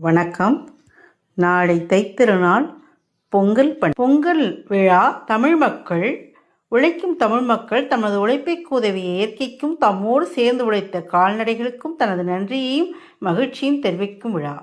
வணக்கம். நாளை தைத்திருநாள், பொங்கல் பொங்கல் விழா உழைக்கும் தமிழ் மக்கள் தமது உழைப்பிற்கு உதவிய இயற்கைக்கும் தம்மோடு சேர்ந்து உழைத்த கால்நடைகளுக்கும் தனது நன்றியையும் மகிழ்ச்சியும் தெரிவிக்கும் விழா.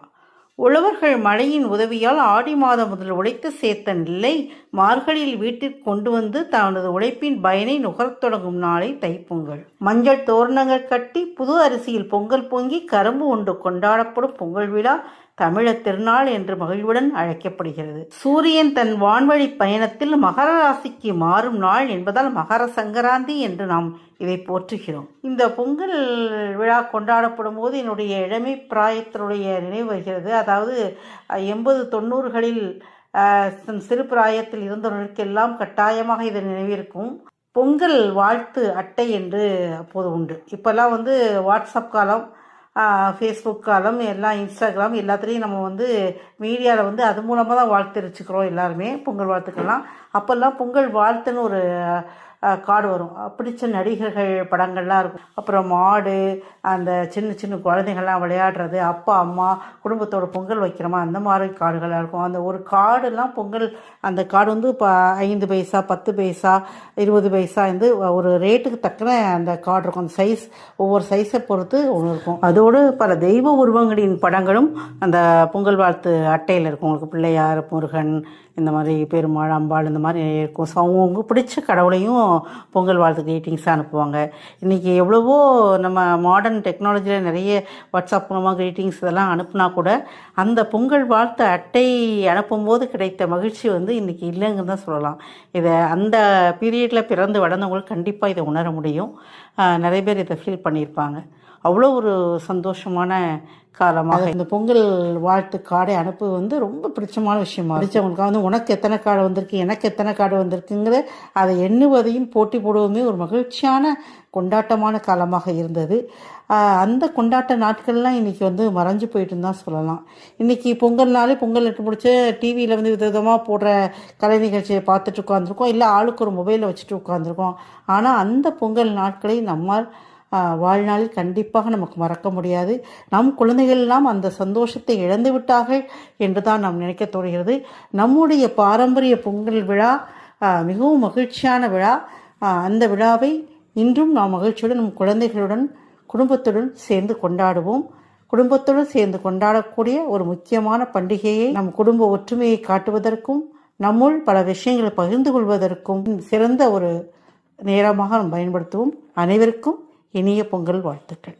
உழவர்கள் மழையின் உதவியால் ஆடி மாதம் முதல் உழைத்து சேர்த்த நெல்லை மார்கழியில் வீட்டிற்கு கொண்டு வந்து தனது உழைப்பின் பயனை நுகரத் தொடங்கும் நாளை தைப்பொங்கல். மஞ்சள் தோரணங்கள் கட்டி புது அரிசியில் பொங்கல் பொங்கி கரும்பு உண்டு கொண்டாடப்படும் பொங்கல் விழா தமிழர் திருநாள் என்று மகிழ்வுடன் அழைக்கப்படுகிறது. சூரியன் தன் வான்வழி பயணத்தில் மகர ராசிக்கு மாறும் நாள் என்பதால் மகர சங்கராந்தி என்று நாம் இதை போற்றுகிறோம். இந்த பொங்கல் விழா கொண்டாடப்படும் போது என்னுடைய இளமை பிராயத்தினுடைய நினைவு வருகிறது. அதாவது 80-90களில் சிறு பிராயத்தில் இருந்தவர்களுக்கெல்லாம் கட்டாயமாக இது நினைவிருக்கும். பொங்கல் வாழ்த்து அட்டை என்று அப்போது உண்டு. இப்போல்லாம் வாட்ஸ்அப் காலம், ஃபேஸ்புக் காலம், எல்லாம் இன்ஸ்டாகிராம், எல்லாத்துலேயும் நம்ம மீடியாவில் அது மூலமாக தான் வாழ்த்து தெரிவிச்சுக்கிறோம் எல்லாருமே பொங்கல் வாழ்த்துக்கெல்லாம். அப்போல்லாம் பொங்கல் வாழ்த்துன்னு ஒரு கார்டு வரும். பிடிச்ச நடிகர்கள் படங்கள்லாம் இருக்கும். அப்புறம் மாடு, அந்த சின்ன சின்ன குழந்தைகள்லாம் விளையாடுறது, அப்பா அம்மா குடும்பத்தோட பொங்கல் வைக்கிறோமா அந்த மாதிரி கார்டுகளாக இருக்கும். அந்த ஒரு கார்டுலாம் பொங்கல், அந்த கார்டு இப்போ 5 பைசா, 10 பைசா, 20 பைசா ஒரு ரேட்டுக்கு தக்கன அந்த கார்டு இருக்கும். அந்த சைஸ், ஒவ்வொரு சைஸை பொறுத்து ஒன்று இருக்கும். அதோடு பல தெய்வ உருவங்களின் படங்களும் அந்த பொங்கல் வாழ்த்து அட்டையில் இருக்கும். உங்களுக்கு பிள்ளையார், முருகன், இந்த மாதிரி பெருமாள், அம்பாள், இந்த மாதிரி இருக்கும். ஸோ அவங்கவுங்க பிடிச்ச கடவுளையும் பொங்கல் வாழ்த்து கிரீட்டிங்ஸாக அனுப்புவாங்க. இன்றைக்கி எவ்வளவோ நம்ம மாடர்ன் டெக்னாலஜியில் நிறைய வாட்ஸ்அப் மூலமாக கிரீட்டிங்ஸ் இதெல்லாம் அனுப்புனா கூட அந்த பொங்கல் வாழ்த்து அட்டை அனுப்பும்போது கிடைத்த மகிழ்ச்சி இன்றைக்கி இல்லைங்கன்னு தான் சொல்லலாம். இதை அந்த பீரியடில் பிறந்து வளர்ந்தவங்களுக்கு கண்டிப்பாக இதை உணர முடியும். நிறைய பேர் இதை ஃபீல் பண்ணியிருப்பாங்க. அவ்வளோ ஒரு சந்தோஷமான காலமாக இந்த பொங்கல் வாழ்த்து கார்டை அனுப்புவது ரொம்ப பிடிச்சமான விஷயமா பிடிச்சவங்களுக்கு உனக்கு எத்தனை கார்டு வந்திருக்கு, எனக்கு எத்தனை கார்டு வந்திருக்குங்கிற அதை எண்ணுவதையும் போட்டி போடுவதுமே ஒரு மகிழ்ச்சியான கொண்டாட்டமான காலமாக இருந்தது. அந்த கொண்டாட்ட நாட்கள்லாம் இன்றைக்கி மறைஞ்சு போயிட்டுன்னு தான் சொல்லலாம். இன்றைக்கி பொங்கல்னாலே பொங்கல் எட்டு முடிச்சு டிவியில் விதவிதமாக போடுற கலை நிகழ்ச்சியை பார்த்துட்டு உட்காந்துருக்கோம், இல்லை ஆளுக்கு ஒரு மொபைலில் வச்சுட்டு உட்காந்துருக்கோம். ஆனால் அந்த பொங்கல் நாட்களை நம்மால் வாழ்நாளில் கண்டிப்பாக நமக்கு மறக்க முடியாது. நம் குழந்தைகளெல்லாம் அந்த சந்தோஷத்தை இழந்து விட்டார்கள் என்று தான் நாம் நினைக்க தோணுகிறது. நம்முடைய பாரம்பரிய பொங்கல் விழா மிகவும் மகிழ்ச்சியான விழா. அந்த விழாவை இன்றும் நாம் மகிழ்ச்சியுடன் நம் குழந்தைகளுடன் குடும்பத்துடன் சேர்ந்து கொண்டாடுவோம். குடும்பத்துடன் சேர்ந்து கொண்டாடக்கூடிய ஒரு முக்கியமான பண்டிகையை நம் குடும்ப ஒற்றுமையை காட்டுவதற்கும் நம்முள் பல விஷயங்களை பகிர்ந்து கொள்வதற்கும் சிறந்த ஒரு நேரமாக நாம் பயன்படுத்துவோம். அனைவருக்கும் இனிய பொங்கல் வாழ்த்துக்கள்.